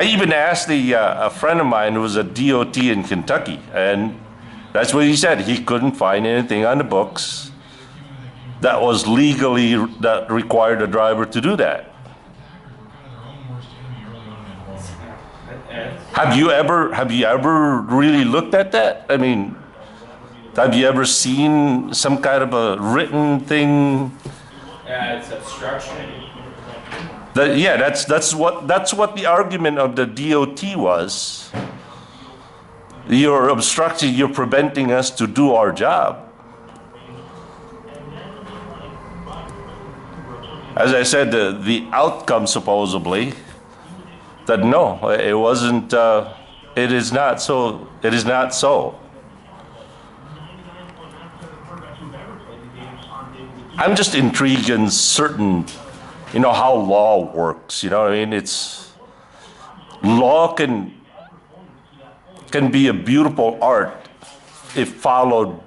I even asked a friend of mine who was a DOT in Kentucky, and that's what he said. He couldn't find anything on the books that was legally that required a driver to do that. Have you ever really looked at that? I mean, have you ever seen some kind of a written thing? It's obstruction. Yeah, that's what the argument of the DOT was. You're obstructing, you're preventing us to do our job. As I said, the outcome supposedly that no, it wasn't. It is not so. It is not so. I'm just intrigued in certain, how law works. You know what I mean? It's law can be a beautiful art if followed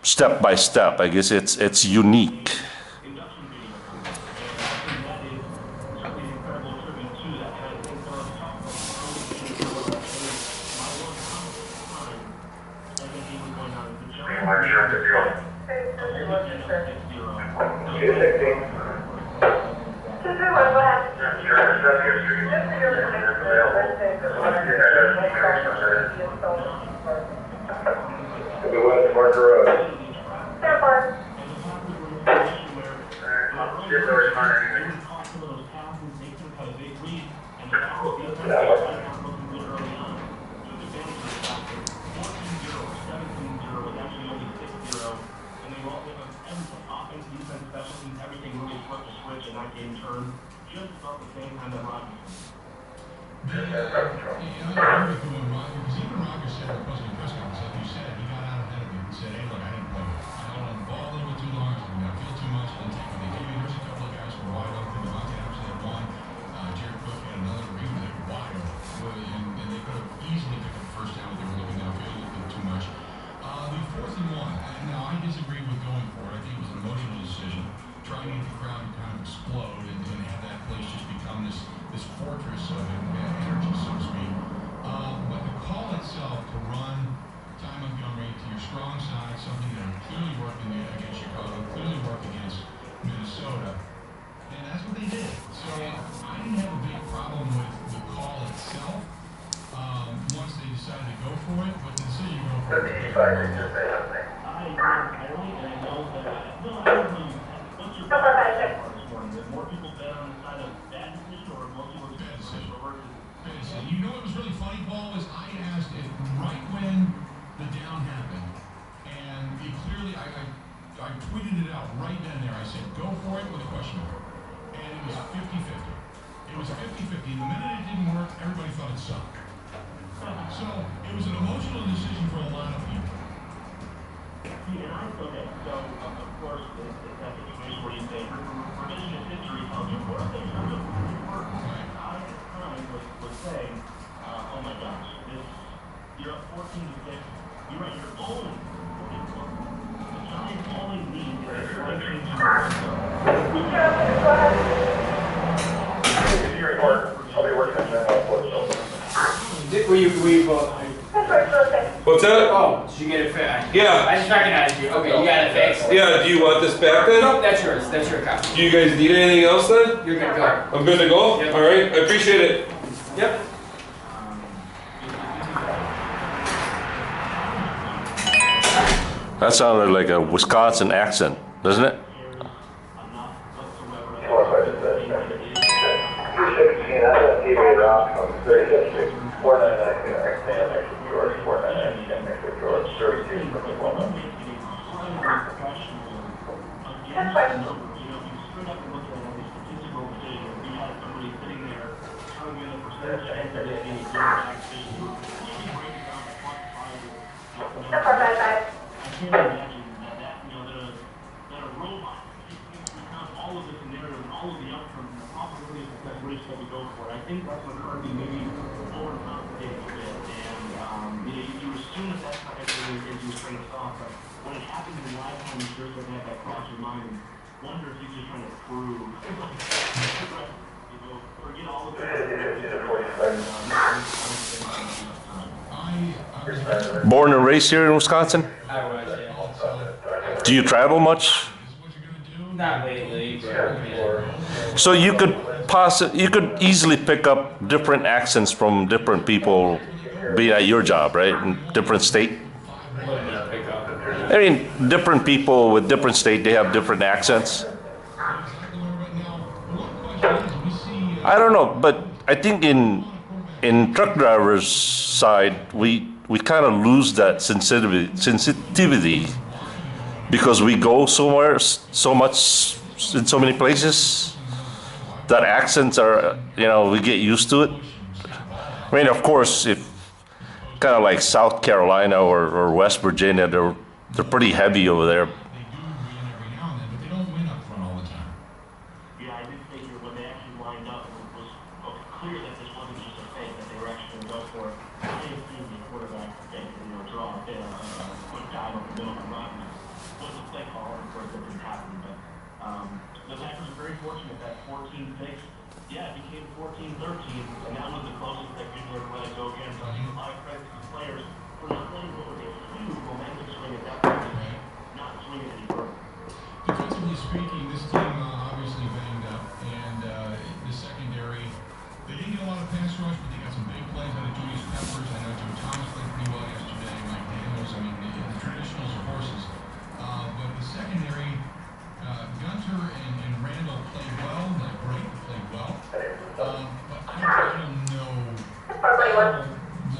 step by step. I guess it's unique. What's that? Oh, did you get it fixed? Yeah. I just recognized you. Okay, you got it fixed? Yeah, do you want this back then? Nope, that's yours. That's your copy. Do you guys need anything else then? You're good to go. I'm good to go? Yep. Alright, I appreciate it. Yep. That sounded like a Wisconsin accent, doesn't it? Born and raised here in Wisconsin? I was, yeah. Do you travel much? Not lately, but yeah. So you could easily pick up different accents from different people being at your job, right? In different state. What did you pick up? I mean, different people with different state, they have different accents. I don't know, but I think in truck drivers' side, we kind of lose that sensitivity because we go somewhere so much in so many places that accents are, we get used to it. I mean, of course, if kind of like South Carolina or West Virginia, they're pretty heavy over there. Defensively speaking, this team obviously banged up, and the secondary, they didn't get a lot of pass rush, but they got some big plays out of Julius Peppers. I know Joe Thomas played pretty well yesterday, Mike Daniels. I mean, the traditionals are horses. But the secondary, Gunter and Randall played well, not great, but played well. But I don't know how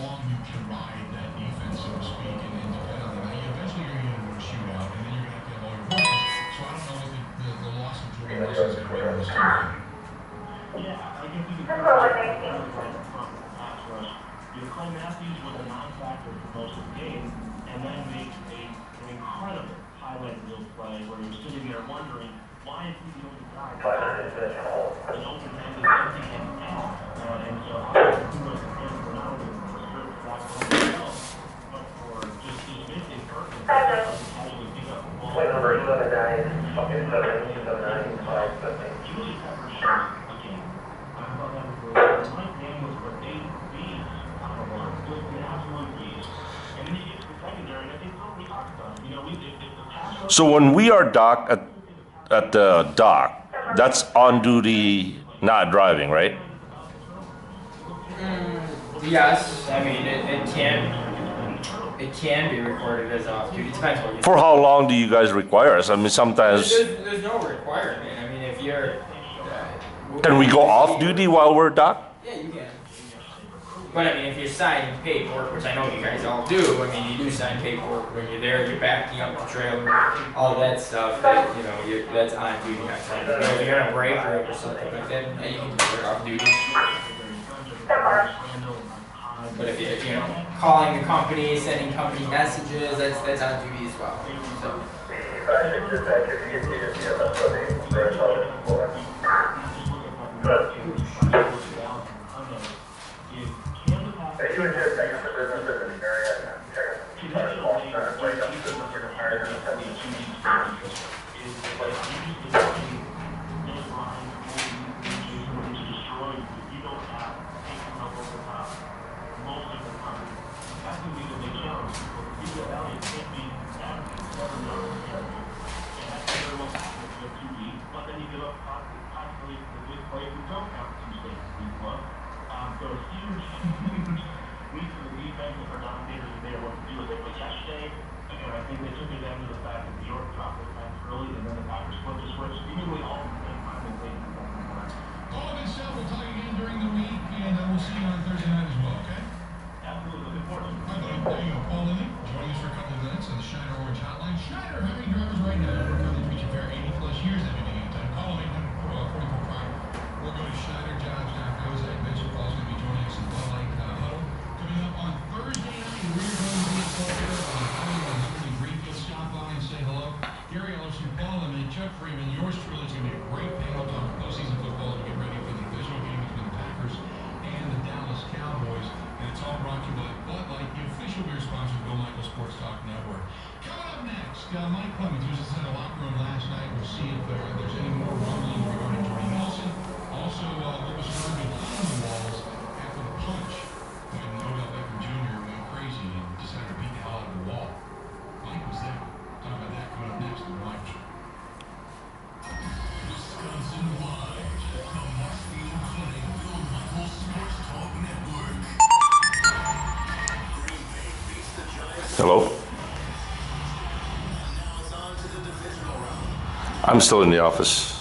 long you can ride that defense, so to speak, and depend on them. Eventually you're going to get into a shootout, and then you're going to have all your horses. So I don't know what the loss of Jordan Wilson is going to be in this game. Yeah, I think we can pass rush. Clay Matthews was a non-factor for most of the game, and then makes an incredible highlight reel play where he was sitting there wondering, why is he the only guy? The open man is empty and out. And so obviously kudos to him for not only for sure back on himself, but for just his missing purpose. Casually pick up the ball. Play number 79, fucking 79, 550. Julius Peppers shot again. I thought that was great. Mike Daniels for 8 B's on the line. Just an absolute beast. And then you get to the secondary, and I think what we talked about. If the pass rush. So when we are at the dock, that's on duty, not driving, right? Yes, I mean it can be recorded as off duty. It depends what you. For how long do you guys require us? I mean, sometimes. There's no requirement. I mean, if you're. Can we go off duty while we're docked? Yeah, you can. But I mean, if you're signing paperwork, which I know you guys all do, I mean, you do sign paperwork when you're there, you're backing up the trailer, all that stuff, that's on duty. If you're on a break or something like that, you can do it off duty. But if you're calling the company, sending company messages, that's on duty as well. So. Mike Clemens was just in the locker room last night. We'll see if there's any more rumbling regarding Jordy Nelson. Also, what was I'm still in the office.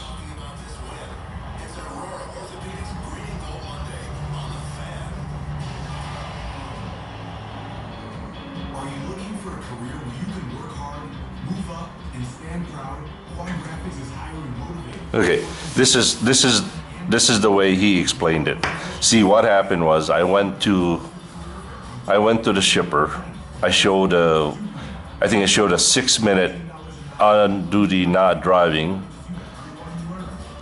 Are you looking for a career where you can work hard, move up, and stand proud? Quad Graphics is hiring motivated. Okay, this is the way he explained it. See, what happened was I went to the shipper. I think I showed a 6-minute on duty not driving,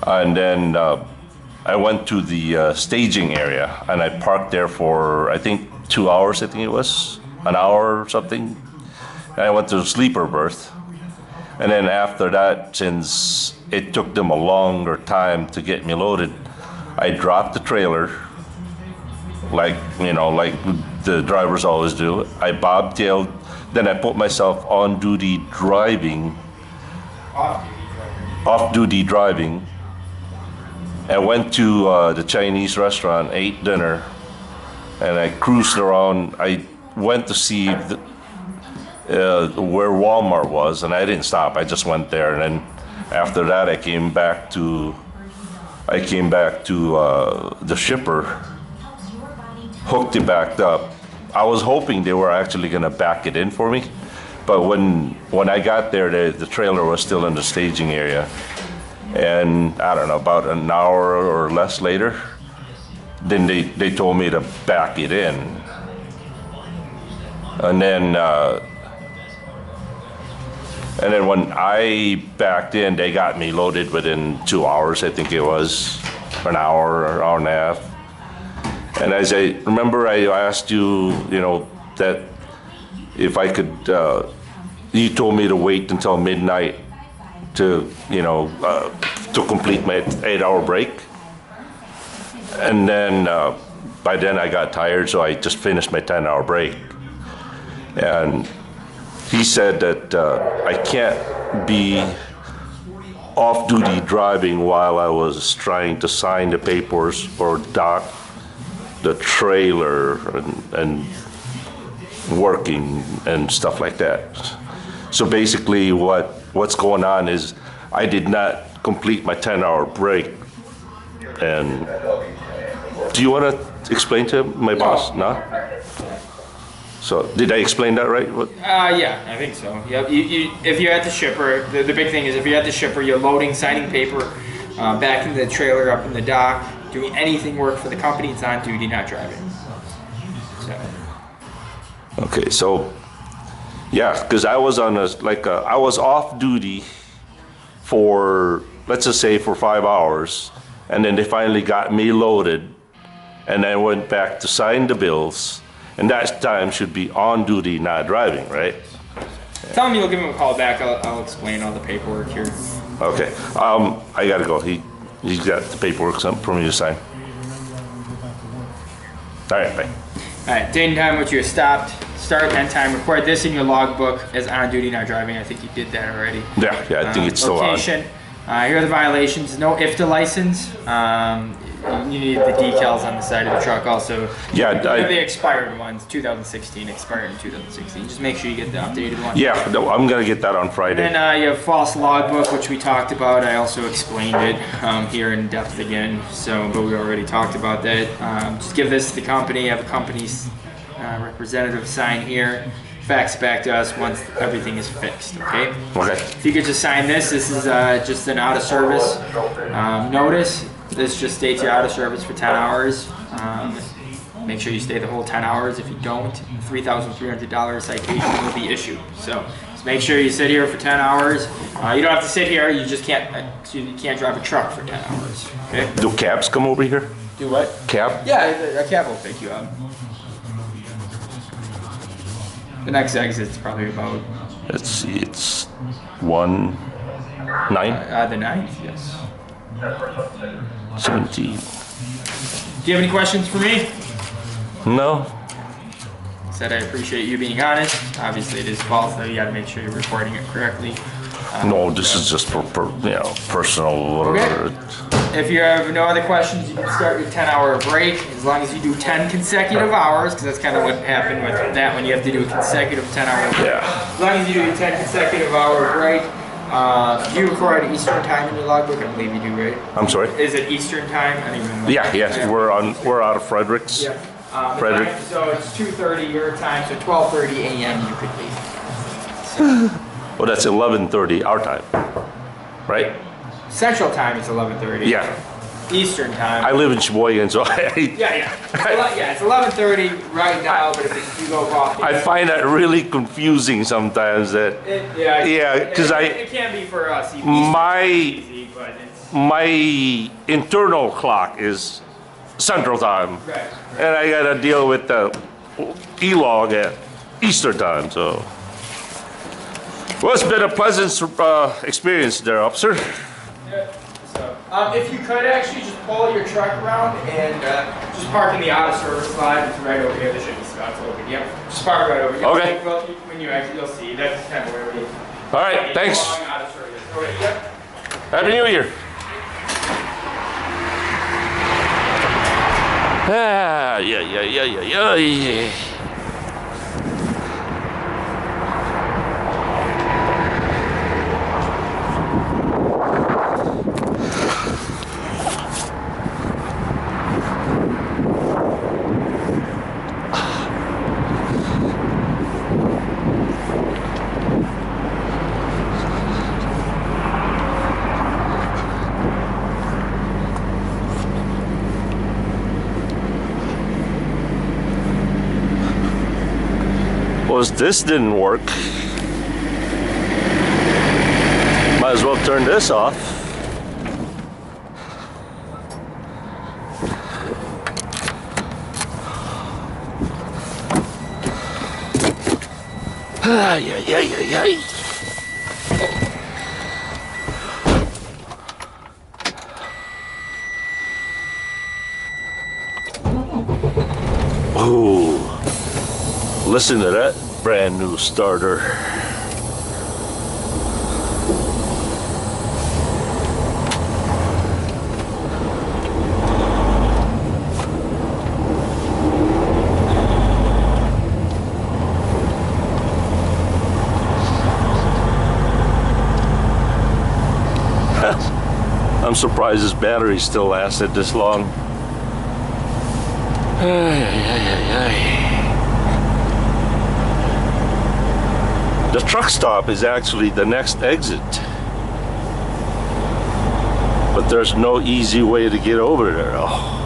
and then I went to the staging area and I parked there for I think 2 hours. I think it was an hour or something. And I went to the sleeper berth, and then after that, since it took them a longer time to get me loaded, I dropped the trailer, like the drivers always do. I bobtailed, then I put myself on duty driving, off-duty driving. I went to the Chinese restaurant, ate dinner, and I cruised around. I went to see where Walmart was, and I didn't stop. I just went there, and then after that, I came back to the shipper, hooked it back up. I was hoping they were actually gonna back it in for me, but when I got there, the trailer was still in the staging area, and I don't know, about an hour or less later, then they told me to back it in, and then when I backed in, they got me loaded within 2 hours. I think it was an hour or hour and a half. And as I remember, I asked you, that if I could, you told me to wait until midnight to complete my 8-hour break. And then by then I got tired, so I just finished my 10-hour break. And he said that I can't be off-duty driving while I was trying to sign the papers or dock the trailer and working and stuff like that. So basically what's going on is I did not complete my 10-hour break. And do you want to explain to my boss? No? So did I explain that right? Yeah, I think so. Yep. If you're at the shipper, the big thing is if you're at the shipper, you're loading, signing paper, back in the trailer, up in the dock, doing anything work for the company. It's on duty, not driving. So. Okay, so yeah, because I was on I was off duty for, let's just say, for 5 hours, and then they finally got me loaded, and I went back to sign the bills. And that time should be on duty, not driving, right? Tell him you'll give him a call back. I'll explain all the paperwork here. Okay. I gotta go. He's got the paperwork for me to sign. All right, bye. All right, date and time which you stopped, start, end time. Record this in your logbook as on duty, not driving. I think you did that already. Yeah, I think it's still location. Here are the violations. No IFTA license. You need the decals on the side of the truck also. Yeah, the expired ones, 2016, expired in 2016. Just make sure you get the updated one. Yeah, no, I'm gonna get that on Friday. And then you have false logbook, which we talked about. I also explained it here in depth again. But we already talked about that. Just give this to the company. Have a company's representative sign here. Fax back to us once everything is fixed. Okay. Okay. If you could just sign this. This is just an out of service notice. This just states you're out of service for 10 hours. Make sure you stay the whole 10 hours. If you don't, $3,300 citation will be issued. So just make sure you sit here for 10 hours. You don't have to sit here. You just you can't drive a truck for 10 hours. Okay? Do cabs come over here? Do what? Cab? Yeah, a cab will pick you up. The next exit's probably about... Let's see, it's 1-9? The 9th, yes. 17. Do you have any questions for me? No. Said I appreciate you being honest. Obviously it is false, though. You got to make sure you're recording it correctly. No, this is just for personal. Whatever. Okay. If you have no other questions, you can start your 10-hour break. As long as you do 10 consecutive hours, because that's kind of what happened with that when you have to do a consecutive 10-hour break. Yeah. As long as you do your 10 consecutive hour break, Do you record Eastern time in your logbook? I believe you do, right? I'm sorry. Is it Eastern time? I don't even know. Yeah, yes, we're out of Fredericks. Yep. Frederick. So it's 2:30 your time, so 12:30 a.m. you could leave. Well, that's 11:30 our time, right? Central time is 11:30. Yeah. Eastern time. I live in Sheboygan, so Yeah. It's 11:30 right now, but if you go off, I find that really confusing sometimes. That because it can be for us. My- easy, but it's my internal clock is Central Time, right. and I got to deal with the E-log at Eastern Time. So, well, it's been a pleasant experience there, officer. Yeah. So, if you could actually just pull your truck around and just park in the out of service lot, it's right over here. There should be spots open. Yep. Just park right over here. Okay. Well, when you exit, you'll see. That's kind of where we. All right, thanks. Long out of service. Okay. Yep. Happy New Year. Yeah. Well, this didn't work. Might as well turn this off. Yeah. Ooh. Listen to that brand new starter. I'm surprised this battery still lasted this long. The truck stop is actually the next exit. But there's no easy way to get over there. Oh.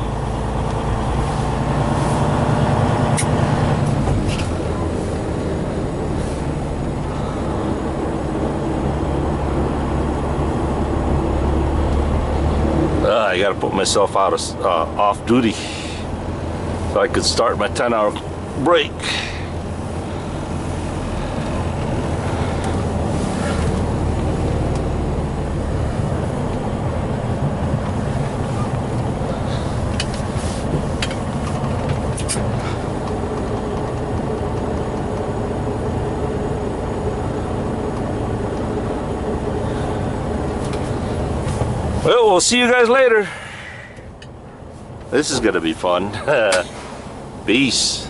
I gotta put myself out of off duty so I could start my 10-hour break. Well, we'll see you guys later. This is gonna be fun. Peace.